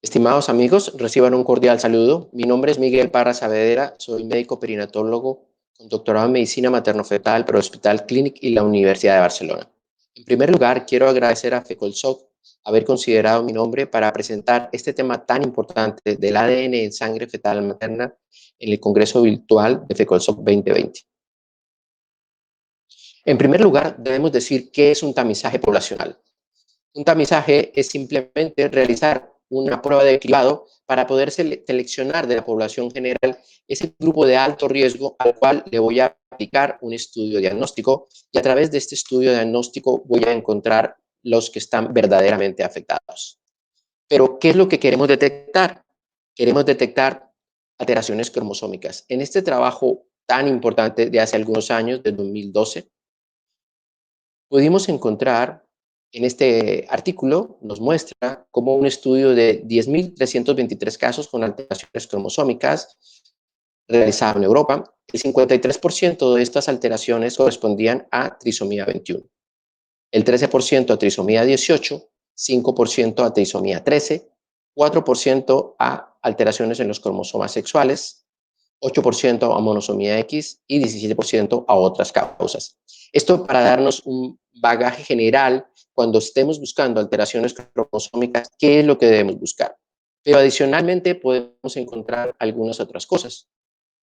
Estimados amigos, reciban un cordial saludo. Mi nombre es Miguel Parra Saavedra, soy médico perinatólogo con doctorado en medicina materno-fetal por el Hospital Clínic y la Universidad de Barcelona. En primer lugar, quiero agradecer a FECOLSOC haber considerado mi nombre para presentar este tema tan importante del ADN en sangre fetal materna en el Congreso Virtual de FECOLSOC 2020. En primer lugar, debemos decir qué es un tamizaje poblacional. Un tamizaje es simplemente realizar una prueba de cribado para poder seleccionar de la población general ese grupo de alto riesgo al cual le voy a aplicar un estudio diagnóstico y a través de este estudio diagnóstico voy a encontrar los que están verdaderamente afectados. Pero, ¿qué es lo que queremos detectar? Queremos detectar alteraciones cromosómicas. En este trabajo tan importante de hace algunos años, de 2012, pudimos encontrar en este artículo, nos muestra cómo un estudio de 10.323 casos con alteraciones cromosómicas realizado en Europa, el 53% de estas alteraciones correspondían a trisomía 21, el 13% a trisomía 18, 5% a trisomía 13, 4% a alteraciones en los cromosomas sexuales, 8% a monosomía X y 17% a otras causas. Esto para darnos un bagaje general cuando estemos buscando alteraciones cromosómicas, qué es lo que debemos buscar. Pero adicionalmente podemos encontrar algunas otras cosas.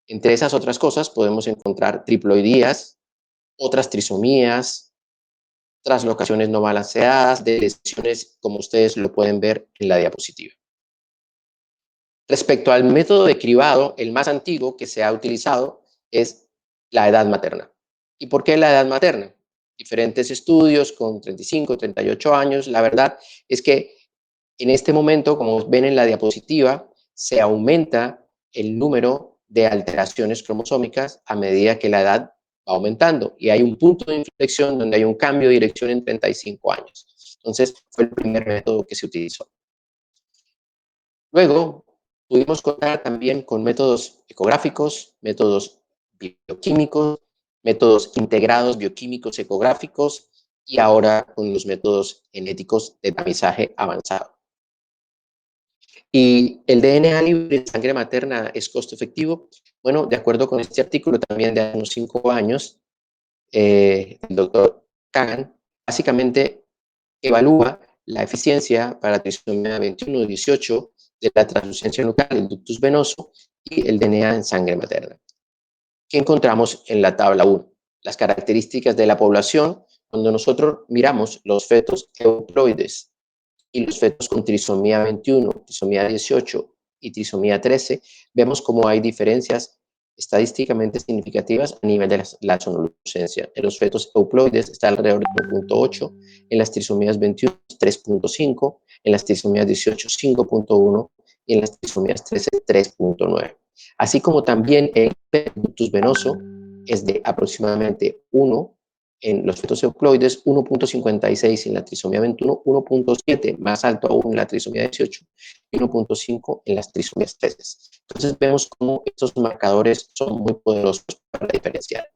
Entre esas otras cosas podemos encontrar triploidías, otras trisomías, translocaciones no balanceadas, de lesiones como ustedes lo pueden ver en la diapositiva. Respecto al método de cribado, el más antiguo que se ha utilizado es la edad materna. ¿Y por qué la edad materna? Diferentes estudios con 35, 38 años. La verdad es que en este momento, como ven en la diapositiva, se aumenta el número de alteraciones cromosómicas a medida que la edad va aumentando. Y hay un punto de inflexión donde hay un cambio de dirección en 35 años. Entonces, fue el primer método que se utilizó. Luego, pudimos contar también con métodos ecográficos, métodos bioquímicos, métodos integrados bioquímicos ecográficos y ahora con los métodos genéticos de tamizaje avanzado. ¿Y el DNA libre en sangre materna es costo efectivo? Bueno, de acuerdo con este artículo también de hace unos 5 años, el doctor Kagan básicamente evalúa la eficiencia para trisomía 21 y 18 de la translucencia nuclear, el ductus venoso y el DNA en sangre materna. ¿Qué encontramos en la tabla 1? Las características de la población cuando nosotros miramos los fetos euploides y los fetos con trisomía 21, trisomía 18 y trisomía 13, vemos cómo hay diferencias estadísticamente significativas a nivel de la sonolucencia. En los fetos euploides está alrededor de 1.8, en las trisomías 21 3.5, en las trisomías 18 5.1 y en las trisomías 13 3.9. Así como también el ductus venoso es de aproximadamente 1 en los fetos euploides, 1.56 en la trisomía 21, 1.7 más alto aún en la trisomía 18 y 1.5 en las trisomías 13. Entonces vemos cómo estos marcadores son muy poderosos para diferenciar.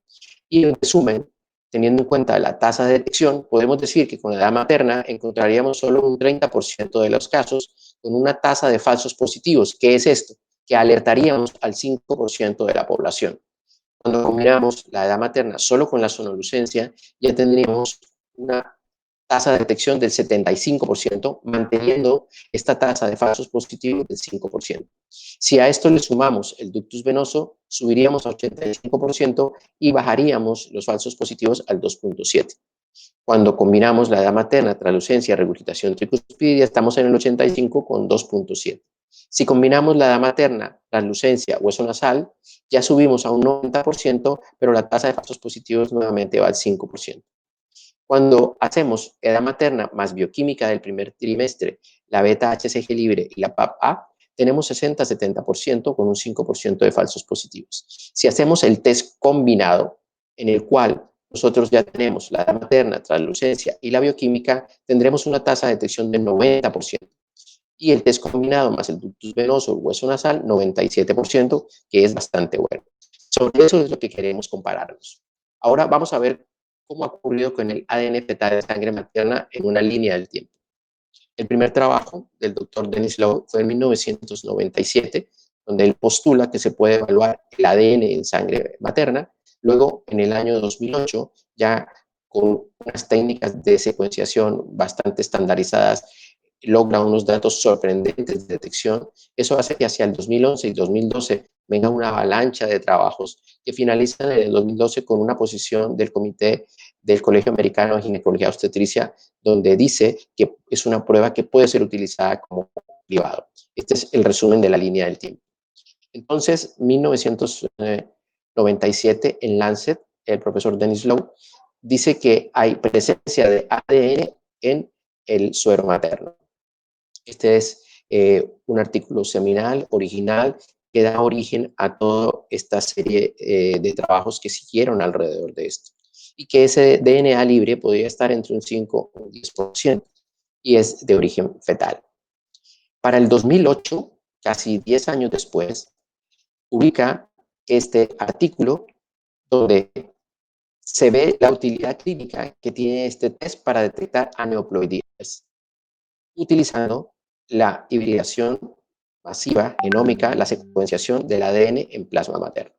Y en resumen, teniendo en cuenta la tasa de detección, podemos decir que con la edad materna encontraríamos solo un 30% de los casos con una tasa de falsos positivos. ¿Qué es esto? Que alertaríamos al 5% de la población. Cuando combinamos la edad materna solo con la sonolucencia, ya tendríamos una tasa de detección del 75%, manteniendo esta tasa de falsos positivos del 5%. Si a esto le sumamos el ductus venoso, subiríamos a 85% y bajaríamos los falsos positivos al 2.7%. Cuando combinamos la edad materna, translucencia, regurgitación tricuspidia, estamos en el 85 con 2.7. Si combinamos la edad materna, translucencia, hueso nasal, ya subimos a un 90%, pero la tasa de falsos positivos nuevamente va al 5%. Cuando hacemos edad materna más bioquímica del primer trimestre, la beta-HCG libre y la PAP-A, tenemos 60-70% con un 5% de falsos positivos. Si hacemos el test combinado, en el cual nosotros ya tenemos la edad materna, translucencia y la bioquímica, tendremos una tasa de detección del 90%. Y el test combinado más el ductus venoso, el hueso nasal, 97%, que es bastante bueno. Sobre eso es lo que queremos compararnos. Ahora vamos a ver cómo ha ocurrido con el ADN fetal de sangre materna en una línea del tiempo. El primer trabajo del doctor Dennis Lowe fue en 1997, donde él postula que se puede evaluar el ADN en sangre materna. Luego, en el año 2008, ya con unas técnicas de secuenciación bastante estandarizadas, logra unos datos sorprendentes de detección. Eso hace que hacia el 2011 y 2012 venga una avalancha de trabajos que finalizan en el 2012 con una posición del Comité del Colegio Americano de Ginecología Obstetricia, donde dice que es una prueba que puede ser utilizada como privado. Este es el resumen de la línea del tiempo. Entonces, 1997, en Lancet, el profesor Dennis Lowe dice que hay presencia de ADN en el suero materno. Este es un artículo seminal, original, que da origen a toda esta serie de trabajos que siguieron alrededor de esto. Y que ese DNA libre podría estar entre un 5 o un 10% y es de origen fetal. Para el 2008, casi 10 años después, publica este artículo donde se ve la utilidad clínica que tiene este test para detectar aneuploidías, utilizando la hibridación masiva genómica, la secuenciación del ADN en plasma materno.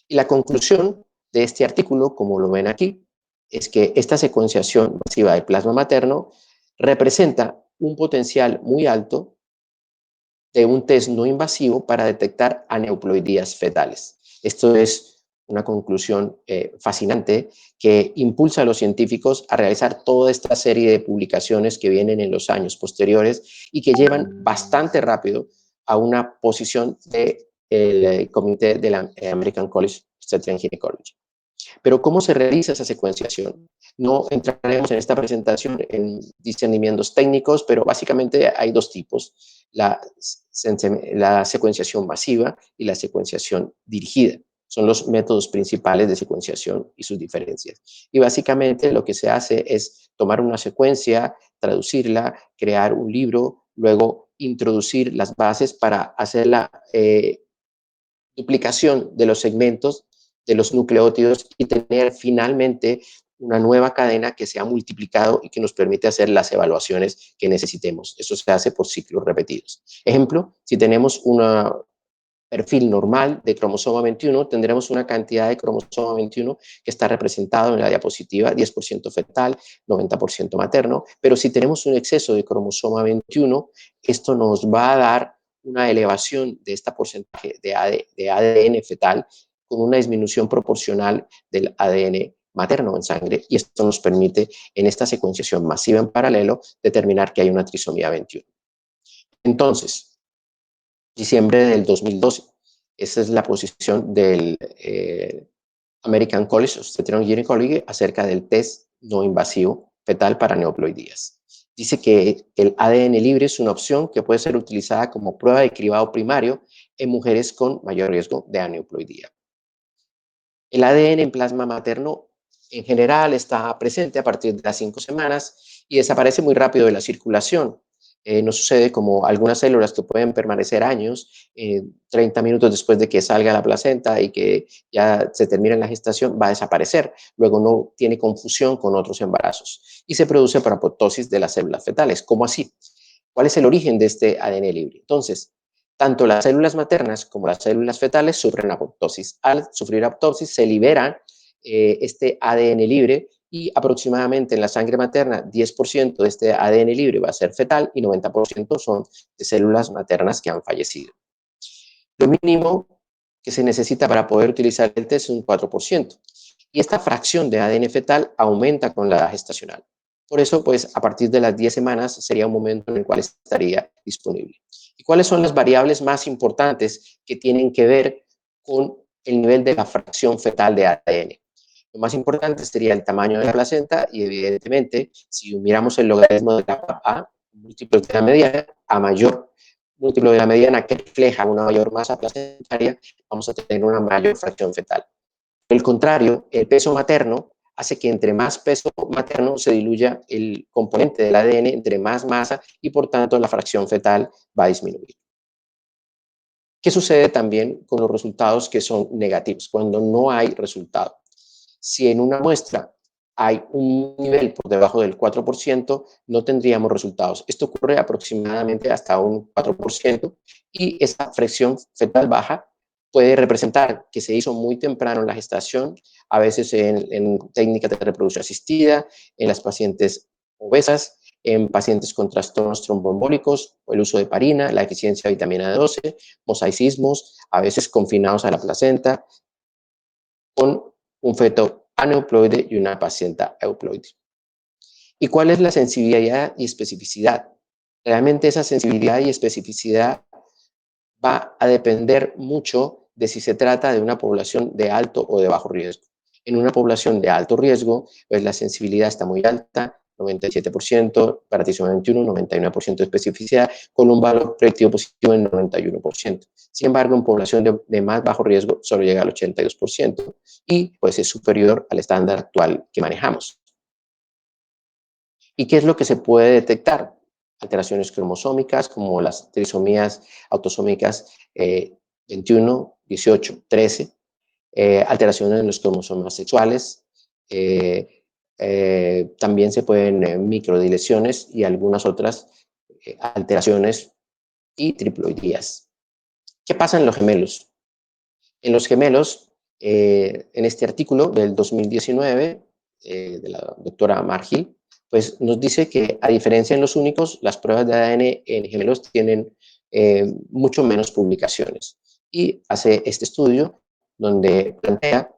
Y la conclusión de este artículo, como lo ven aquí, es que esta secuenciación masiva del plasma materno representa un potencial muy alto de un test no invasivo para detectar aneuploidías fetales. Esto es una conclusión fascinante que impulsa a los científicos a realizar toda esta serie de publicaciones que vienen en los años posteriores y que llevan bastante rápido a una posición del comité de la American College of Obstetrics and Gynecology. Pero ¿cómo se realiza esa secuenciación? No entraremos en esta presentación en discernimientos técnicos, pero básicamente hay dos tipos, la, la secuenciación masiva y la secuenciación dirigida. Son los métodos principales de secuenciación y sus diferencias. Y básicamente lo que se hace es tomar una secuencia, traducirla, crear un libro, luego introducir las bases para hacer la duplicación de los segmentos de los nucleótidos y tener finalmente una nueva cadena que se ha multiplicado y que nos permite hacer las evaluaciones que necesitemos. Eso se hace por ciclos repetidos. Ejemplo, si tenemos un perfil normal de cromosoma 21, tendremos una cantidad de cromosoma 21 que está representado en la diapositiva, 10% fetal, 90% materno, pero si tenemos un exceso de cromosoma 21, esto nos va a dar una elevación de este porcentaje de ADN fetal con una disminución proporcional del ADN materno en sangre, y esto nos permite en esta secuenciación masiva en paralelo determinar que hay una trisomía 21. Entonces, diciembre del 2012, esa es la posición del American College of Obstetrics and Gynecology acerca del test no invasivo fetal para aneuploidías. Dice que el ADN libre es una opción que puede ser utilizada como prueba de cribado primario en mujeres con mayor riesgo de aneuploidía. El ADN en plasma materno en general está presente a partir de las 5 semanas y desaparece muy rápido de la circulación. No sucede como algunas células que pueden permanecer años, 30 minutos después de que salga la placenta y que ya se termine la gestación, va a desaparecer. Luego no tiene confusión con otros embarazos y se produce por apoptosis de las células fetales. ¿Cómo así? ¿Cuál es el origen de este ADN libre? Entonces, tanto las células maternas como las células fetales sufren apoptosis. Al sufrir apoptosis se libera este ADN libre y aproximadamente en la sangre materna 10% de este ADN libre va a ser fetal y 90% son de células maternas que han fallecido. Lo mínimo que se necesita para poder utilizar el test es un 4%. Y esta fracción de ADN fetal aumenta con la edad gestacional. Por eso, pues, a partir de las 10 semanas sería un momento en el cual estaría disponible. ¿Y cuáles son las variables más importantes que tienen que ver con el nivel de la fracción fetal de ADN? Lo más importante sería el tamaño de la placenta y, evidentemente, si miramos el logaritmo de la A, múltiplo de la mediana, a mayor múltiplo de la mediana que refleja una mayor masa placentaria, vamos a tener una mayor fracción fetal. Por el contrario, el peso materno hace que entre más peso materno se diluya el componente del ADN, entre más masa, y por tanto la fracción fetal va a disminuir. ¿Qué sucede también con los resultados que son negativos? Cuando no hay resultado. Si en una muestra hay un nivel por debajo del 4%, no tendríamos resultados. Esto ocurre aproximadamente hasta un 4% y esa fracción fetal baja puede representar que se hizo muy temprano en la gestación, a veces en técnicas de reproducción asistida, en las pacientes obesas, en pacientes con trastornos tromboembólicos, o el uso de heparina, la deficiencia de vitamina D12, mosaicismos, a veces confinados a la placenta, con un feto aneuploide y una placenta euploide. ¿Y cuál es la sensibilidad y especificidad? Realmente esa sensibilidad y especificidad va a depender mucho de si se trata de una población de alto o de bajo riesgo. En una población de alto riesgo, pues la sensibilidad está muy alta, 97%, para trisomía 21, 99% de especificidad, con un valor predictivo positivo en 91%. Sin embargo, en población de más bajo riesgo, solo llega al 82% y pues es superior al estándar actual que manejamos. ¿Y qué es lo que se puede detectar? Alteraciones cromosómicas como las trisomías autosómicas 21, 18, 13, alteraciones en los cromosomas sexuales, también se pueden microdileciones y algunas otras alteraciones y triploidías. ¿Qué pasa en los gemelos? En los gemelos, en este artículo del 2019 de la doctora Margil, pues nos dice que a diferencia en los únicos, las pruebas de ADN en gemelos tienen mucho menos publicaciones. Y hace este estudio donde plantea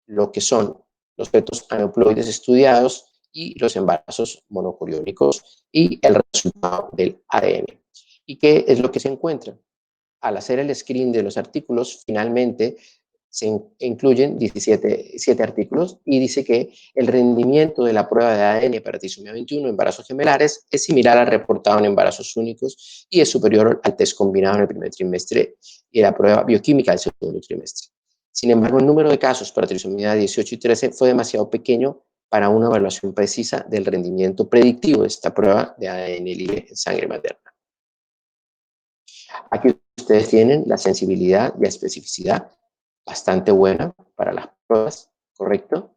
lo que son los fetos aneuploides estudiados y los embarazos monocoriónicos y el resultado del ADN. ¿Y qué es lo que se encuentra? Al hacer el screen de los artículos, finalmente se incluyen 7 artículos y dice que el rendimiento de la prueba de ADN para trisomía 21 en embarazos gemelares es similar al reportado en embarazos únicos y es superior al test combinado en el primer trimestre y la prueba bioquímica del segundo trimestre. Sin embargo, el número de casos para trisomía 18 y 13 fue demasiado pequeño para una evaluación precisa del rendimiento predictivo de esta prueba de ADN libre en sangre materna. Aquí ustedes tienen la sensibilidad y la especificidad bastante buena para las pruebas, ¿correcto?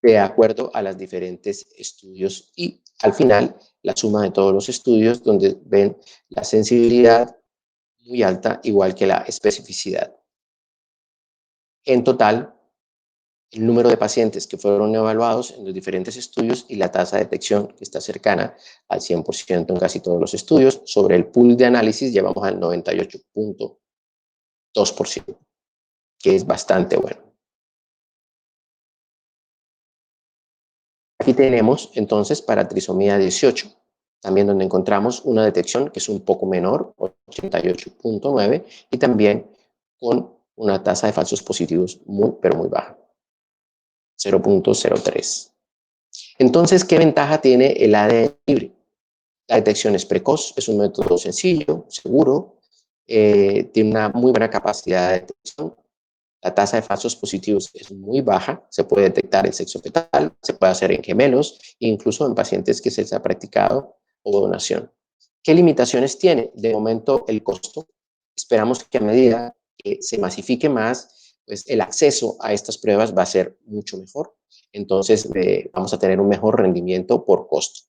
De acuerdo a los diferentes estudios y al final la suma de todos los estudios donde ven la sensibilidad muy alta igual que la especificidad. En total, el número de pacientes que fueron evaluados en los diferentes estudios y la tasa de detección que está cercana al 100% en casi todos los estudios. Sobre el pool de análisis llevamos al 98.2%, que es bastante bueno. Aquí tenemos entonces para trisomía 18, también donde encontramos una detección que es un poco menor, 88.9, y también con una tasa de falsos positivos muy, pero muy baja, 0.03. Entonces, ¿qué ventaja tiene el ADN libre? La detección es precoz, es un método sencillo, seguro, tiene una muy buena capacidad de detección. La tasa de falsos positivos es muy baja, se puede detectar en sexo fetal, se puede hacer en gemelos, incluso en pacientes que se les ha practicado o donación. ¿Qué limitaciones tiene? De momento, el costo. Esperamos que a medida que se masifique más, pues el acceso a estas pruebas va a ser mucho mejor. Entonces, vamos a tener un mejor rendimiento por costo.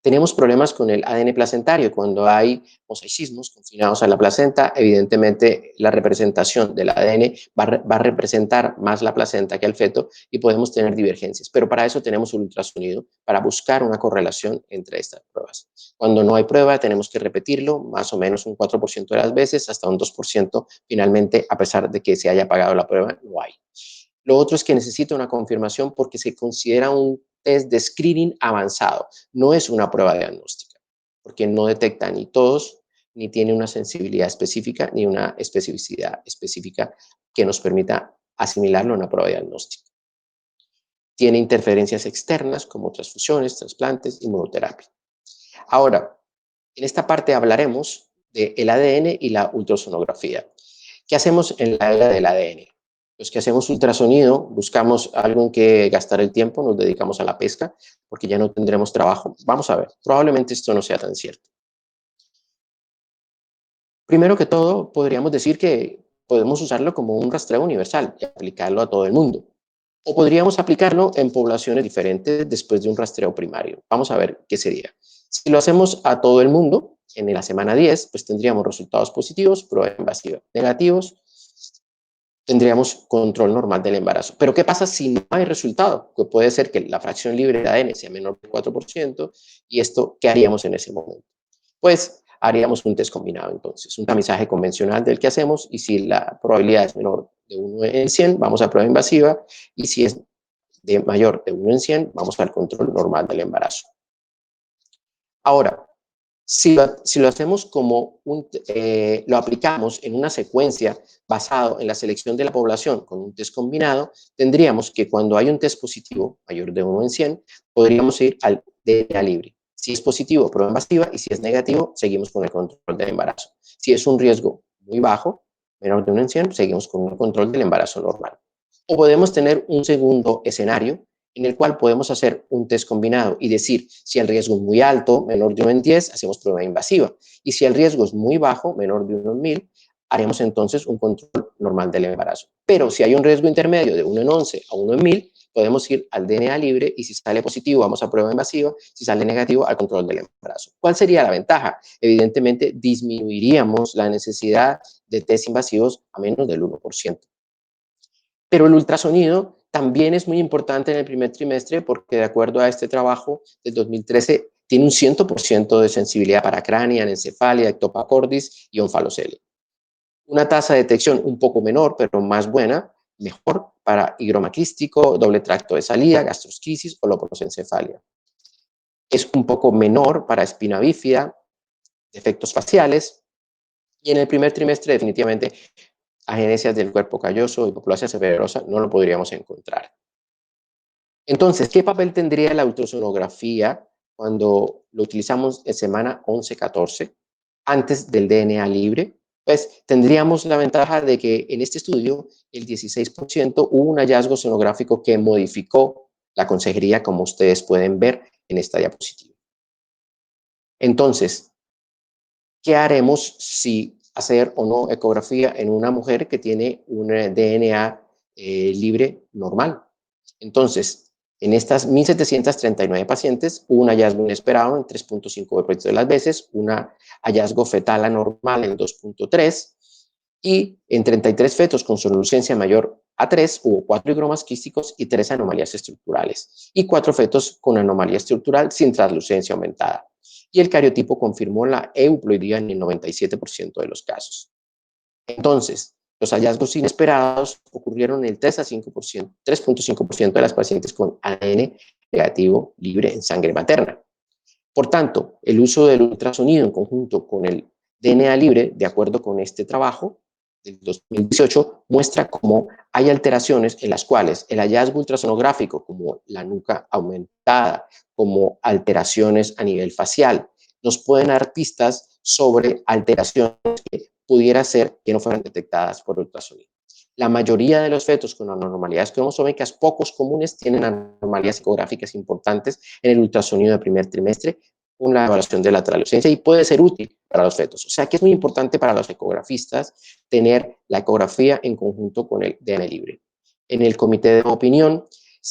Tenemos problemas con el ADN placentario. Cuando hay mosaicismos confinados a la placenta, evidentemente la representación del ADN va a representar más la placenta que el feto y podemos tener divergencias. Pero para eso tenemos un ultrasonido para buscar una correlación entre estas pruebas. Cuando no hay prueba, tenemos que repetirlo más o menos un 4% de las veces, hasta un 2% finalmente, a pesar de que se haya pagado la prueba, no hay. Lo otro es que necesita una confirmación porque se considera un test de screening avanzado, no es una prueba diagnóstica, porque no detecta ni todos, ni tiene una sensibilidad específica, ni una especificidad específica que nos permita asimilarlo a una prueba diagnóstica. Tiene interferencias externas como transfusiones, trasplantes, inmunoterapia. Ahora, en esta parte hablaremos del ADN y la ultrasonografía. ¿Qué hacemos en la era del ADN? Los que hacemos ultrasonido, buscamos algo en que gastar el tiempo, nos dedicamos a la pesca, porque ya no tendremos trabajo. Vamos a ver, probablemente esto no sea tan cierto. Primero que todo, podríamos decir que podemos usarlo como un rastreo universal y aplicarlo a todo el mundo. O podríamos aplicarlo en poblaciones diferentes después de un rastreo primario. Vamos a ver qué sería. Si lo hacemos a todo el mundo, en la semana 10, pues tendríamos resultados positivos, prueba invasiva; negativos, tendríamos control normal del embarazo. Pero ¿qué pasa si no hay resultado? Que puede ser que la fracción libre de ADN sea menor del 4%, y esto, ¿qué haríamos en ese momento? Pues haríamos un test combinado entonces, un tamizaje convencional del que hacemos, y si la probabilidad es menor de 1 en 100, vamos a prueba invasiva, y si es de mayor de 1 en 100, vamos al control normal del embarazo. Ahora, si lo hacemos como lo aplicamos en una secuencia basado en la selección de la población con un test combinado, tendríamos que cuando hay un test positivo mayor de 1 en 100, podríamos ir al DNA libre. Si es positivo, prueba invasiva, y si es negativo, seguimos con el control del embarazo. Si es un riesgo muy bajo, menor de 1 en 100, seguimos con el control del embarazo normal. O podemos tener un segundo escenario en el cual podemos hacer un test combinado y decir, si el riesgo es muy alto, menor de 1 en 10, hacemos prueba invasiva. Y si el riesgo es muy bajo, menor de 1 en 1000, haremos entonces un control normal del embarazo. Pero si hay un riesgo intermedio de 1 en 11 a 1 en 1000, podemos ir al DNA libre, y si sale positivo, vamos a prueba invasiva; si sale negativo, al control del embarazo. ¿Cuál sería la ventaja? Evidentemente, disminuiríamos la necesidad de test invasivos a menos del 1%. Pero el ultrasonido también es muy importante en el primer trimestre, porque de acuerdo a este trabajo del 2013, tiene un 100% de sensibilidad para cránea, anencefalia, ectopa cordis y onfalocele. Una tasa de detección un poco menor, pero más buena, mejor para higroma quístico, doble tracto de salida, gastrosquisis o loprosencefalia. Es un poco menor para espina bífida, defectos faciales, y en el primer trimestre definitivamente agenesias del cuerpo calloso, hipoplasia severosa, no lo podríamos encontrar. Entonces, ¿qué papel tendría la ultrasonografía cuando lo utilizamos en semana 11-14, antes del DNA libre? Pues tendríamos la ventaja de que en este estudio el 16% hubo un hallazgo sonográfico que modificó la consejería, como ustedes pueden ver en esta diapositiva. Entonces, ¿qué haremos si hacer o no ecografía en una mujer que tiene un DNA libre normal? Entonces, en estas 1.739 pacientes hubo un hallazgo inesperado en 3.5% de las veces, un hallazgo fetal anormal en 2.3%, y en 33 fetos con sonolucencia mayor a 3 hubo 4 higromas quísticos y 3 anomalías estructurales, y 4 fetos con anomalía estructural sin translucencia aumentada. Y el cariotipo confirmó la euploidía en el 97% de los casos. Entonces, los hallazgos inesperados ocurrieron en el 3.5% de las pacientes con ADN negativo libre en sangre materna. Por tanto, el uso del ultrasonido en conjunto con el DNA libre, de acuerdo con este trabajo del 2018, muestra cómo hay alteraciones en las cuales el hallazgo ultrasonográfico, como la nuca aumentada, como alteraciones a nivel facial, nos pueden dar pistas sobre alteraciones que pudiera ser que no fueran detectadas por ultrasonido. La mayoría de los fetos con anormalidades cromosómicas, pocos comunes, tienen anomalías ecográficas importantes en el ultrasonido de primer trimestre, con la evaluación de la translucencia, y puede ser útil para los fetos. O sea que es muy importante para los ecografistas tener la ecografía en conjunto con el DNA libre. En el comité de opinión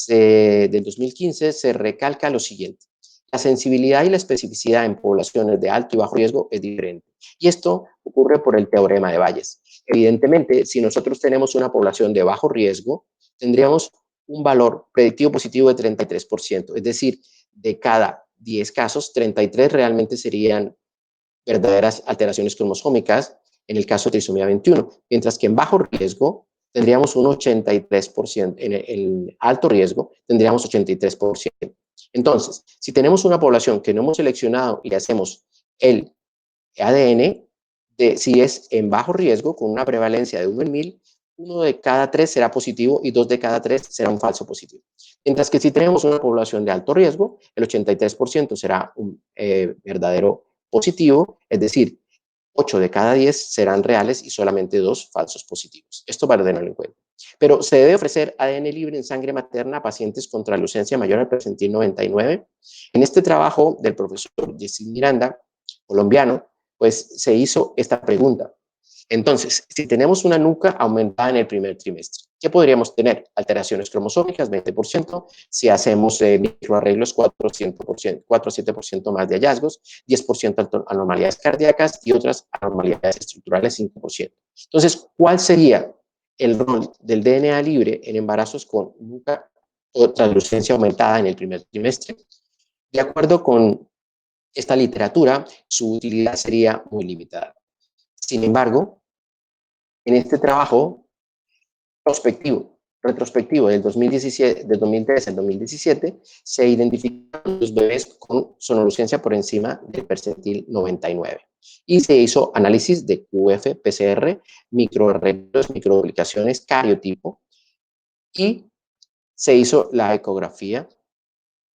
del 2015 se recalca lo siguiente: la sensibilidad y la especificidad en poblaciones de alto y bajo riesgo es diferente. Y esto ocurre por el teorema de Bayes. Evidentemente, si nosotros tenemos una población de bajo riesgo, tendríamos un valor predictivo positivo de 33%, es decir, de cada 10 casos, 33 realmente serían verdaderas alteraciones cromosómicas, en el caso de trisomía 21, mientras que en bajo riesgo tendríamos un 83%, en el alto riesgo tendríamos 83%. Entonces, si tenemos una población que no hemos seleccionado y le hacemos el ADN, si es en bajo riesgo, con una prevalencia de 1 en 1000, 1 de cada 3 será positivo y 2 de cada 3 será un falso positivo. Mientras que si tenemos una población de alto riesgo, el 83% será un verdadero positivo, es decir, 8 de cada 10 serán reales y solamente 2 falsos positivos. Esto para tenerlo en cuenta. Pero se debe ofrecer ADN libre en sangre materna a pacientes con translucencia mayor al percentil 99. En este trabajo del profesor Jessy Miranda, colombiano, pues se hizo esta pregunta. Entonces, si tenemos una nuca aumentada en el primer trimestre, ¿Qué podríamos tener? Alteraciones cromosómicas, 20%. Si hacemos microarreglos, 4 a 7% más de hallazgos, 10% anomalías cardíacas y otras anomalías estructurales, 5%. Entonces, ¿cuál sería el rol del DNA libre en embarazos con nuca o translucencia aumentada en el primer trimestre? De acuerdo con esta literatura, su utilidad sería muy limitada. Sin embargo, en este trabajo retrospectivo del 2017, del 2013 al 2017, se identificaron los bebés con sonolucencia por encima del percentil 99 y se hizo análisis de QF, PCR, microarreglos, microduplicaciones, cariotipo y se hizo la ecografía,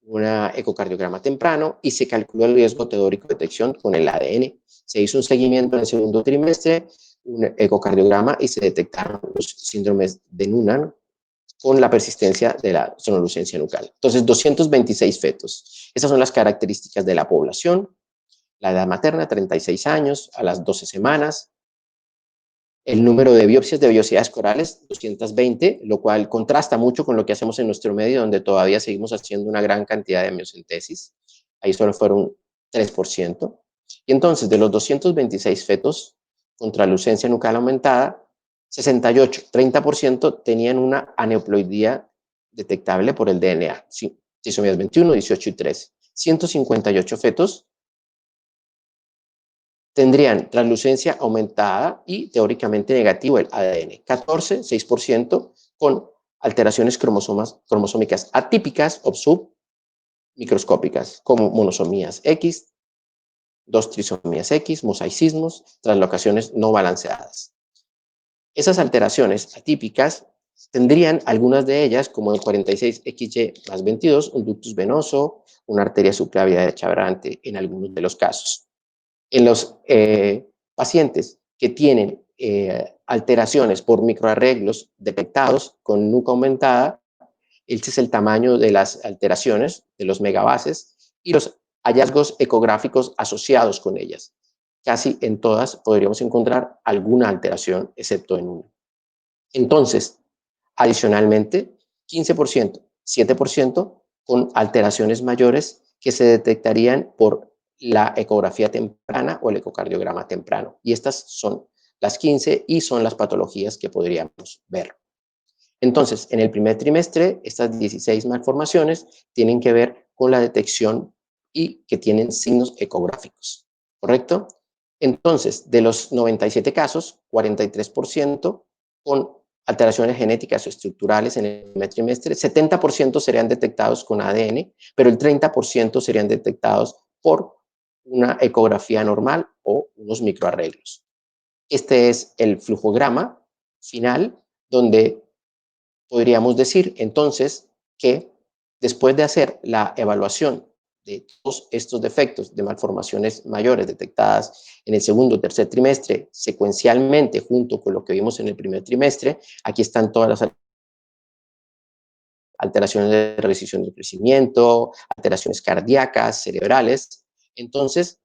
una ecocardiograma temprano y se calculó el riesgo teórico de detección con el ADN. Se hizo un seguimiento en el segundo trimestre, un ecocardiograma y se detectaron los síndromes de Noonan con la persistencia de la sonolucencia nucal. Entonces, 226 fetos. Esas son las características de la población. La edad materna, 36 años, a las 12 semanas. El número de biopsias de vellosidades corales, 220, lo cual contrasta mucho con lo que hacemos en nuestro medio, donde todavía seguimos haciendo una gran cantidad de amniocentesis. Ahí solo fueron 3%. Y entonces, de los 226 fetos con translucencia nucal aumentada, 68, 30% tenían una aneuploidía detectable por el DNA. Sí, trisomías 21, 18 y 13. 158 fetos tendrían translucencia aumentada y teóricamente negativo el ADN. 14, 6% con alteraciones cromosómicas atípicas o submicroscópicas, como monosomías X, dos trisomías X, mosaicismos, translocaciones no balanceadas. Esas alteraciones atípicas tendrían algunas de ellas, como el 46XY más 22, un ductus venoso, una arteria subclavia derecha aberrante en algunos de los casos. En los pacientes que tienen alteraciones por microarreglos detectados con nuca aumentada, este es el tamaño de las alteraciones, de los megabases, y los hallazgos ecográficos asociados con ellas. Casi en todas podríamos encontrar alguna alteración, excepto en una. Entonces, adicionalmente, 15%, 7% con alteraciones mayores que se detectarían por la ecografía temprana o el ecocardiograma temprano. Y estas son las 15 y son las patologías que podríamos ver. Entonces, en el primer trimestre, estas 16 malformaciones tienen que ver con la detección y que tienen signos ecográficos, ¿correcto? Entonces, de los 97 casos, 43% con alteraciones genéticas o estructurales en el primer trimestre, 70% serían detectados con ADN, pero el 30% serían detectados por una ecografía normal o unos microarreglos. Este es el flujograma final, donde podríamos decir entonces que después de hacer la evaluación de todos estos defectos de malformaciones mayores detectadas en el segundo o tercer trimestre, secuencialmente junto con lo que vimos en el primer trimestre, aquí están todas las alteraciones de resección del crecimiento, alteraciones cardíacas, cerebrales. Entonces,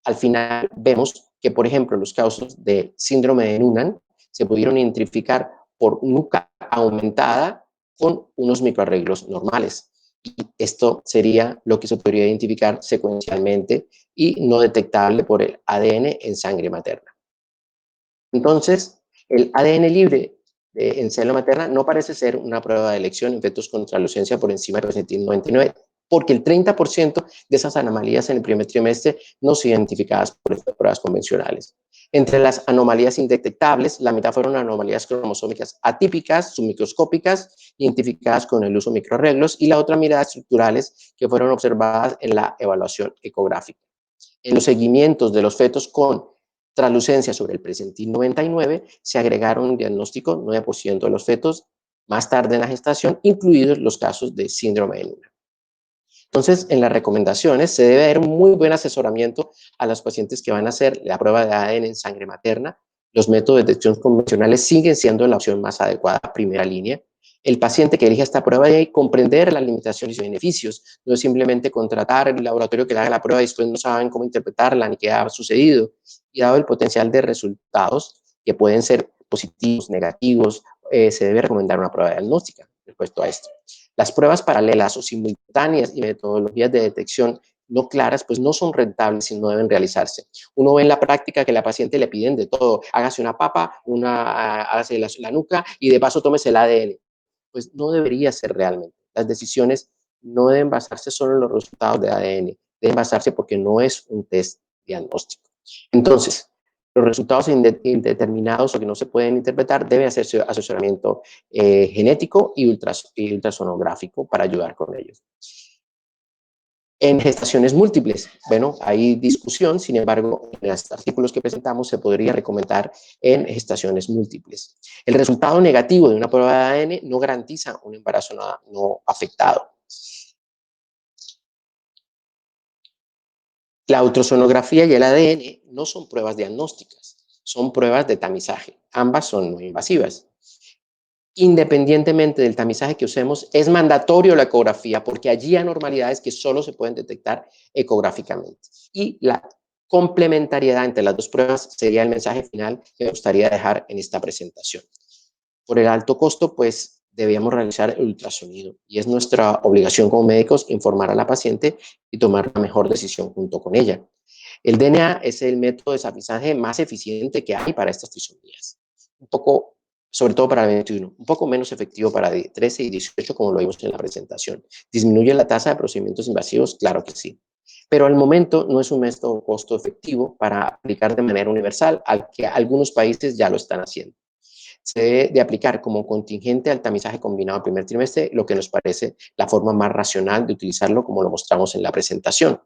al final vemos que, por ejemplo, los casos de síndrome de Noonan se pudieron identificar por nuca aumentada con unos microarreglos normales. Y esto sería lo que se podría identificar secuencialmente y no detectable por el ADN en sangre materna. Entonces, el ADN libre en célula materna no parece ser una prueba de elección en fetos con translucencia por encima del percentil 99, porque el 30% de esas anomalías en el primer trimestre no son identificadas por estas pruebas convencionales. Entre las anomalías indetectables, la mitad fueron anomalías cromosómicas atípicas, submicroscópicas, identificadas con el uso de microarreglos, y la otra mitad estructurales que fueron observadas en la evaluación ecográfica. En los seguimientos de los fetos con translucencia sobre el presentil 99, se agregaron un diagnóstico 9% de los fetos más tarde en la gestación, incluidos los casos de síndrome de Noonan. Entonces, en las recomendaciones se debe dar un muy buen asesoramiento a los pacientes que van a hacer la prueba de ADN en sangre materna. Los métodos de detección convencionales siguen siendo la opción más adecuada, primera línea. El paciente que elija esta prueba debe comprender las limitaciones y beneficios, no es simplemente contratar el laboratorio que le haga la prueba y después no saben cómo interpretarla ni qué ha sucedido. Y dado el potencial de resultados que pueden ser positivos, negativos, se debe recomendar una prueba diagnóstica respecto a esto. Las pruebas paralelas o simultáneas y metodologías de detección no claras, pues no son rentables y no deben realizarse. Uno ve en la práctica que la paciente le piden de todo, hágase una papa, hágase la nuca y de paso tómese el ADN. Pues no debería ser realmente. Las decisiones no deben basarse solo en los resultados de ADN, deben basarse porque no es un test diagnóstico. Entonces, los resultados indeterminados o que no se pueden interpretar debe hacerse asesoramiento genético y ultrasonográfico para ayudar con ellos. En gestaciones múltiples, bueno, hay discusión, sin embargo, en los artículos que presentamos se podría recomendar en gestaciones múltiples. El resultado negativo de una prueba de ADN no garantiza un embarazo no afectado. La ultrasonografía y el ADN no son pruebas diagnósticas, son pruebas de tamizaje. Ambas son no invasivas. Independientemente del tamizaje que usemos, es mandatorio la ecografía porque allí hay anormalidades que solo se pueden detectar ecográficamente. Y la complementariedad entre las dos pruebas sería el mensaje final que me gustaría dejar en esta presentación. Por el alto costo, pues debíamos realizar el ultrasonido y es nuestra obligación como médicos informar a la paciente y tomar la mejor decisión junto con ella. El DNA es el método de tamizaje más eficiente que hay para estas trisomías. Un poco, sobre todo para el 21, un poco menos efectivo para 13 y 18, como lo vimos en la presentación. ¿Disminuye la tasa de procedimientos invasivos? Claro que sí. Pero al momento no es un método costo efectivo para aplicar de manera universal, al que algunos países ya lo están haciendo. Se debe de aplicar como contingente al tamizaje combinado al primer trimestre, lo que nos parece la forma más racional de utilizarlo, como lo mostramos en la presentación.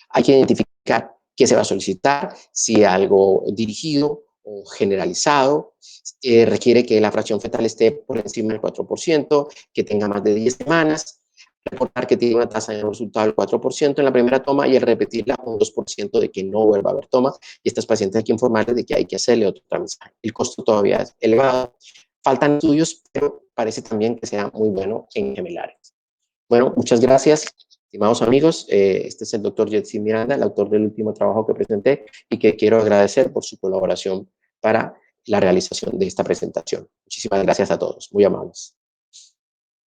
Hay que identificar qué se va a solicitar, si algo dirigido o generalizado, requiere que la fracción fetal esté por encima del 4%, que tenga más de 10 semanas, reportar que tiene una tasa de resultado del 4% en la primera toma y el repetirla un 2% de que no vuelva a haber toma. Y estas pacientes hay que informarles de que hay que hacerle otro tamizaje. El costo todavía es elevado. Faltan estudios, pero parece también que sea muy bueno en gemelares. Bueno, muchas gracias, estimados amigos. Este es el doctor Jetsi Miranda, el autor del último trabajo que presenté y que quiero agradecer por su colaboración para la realización de esta presentación. Muchísimas gracias a todos, muy amables.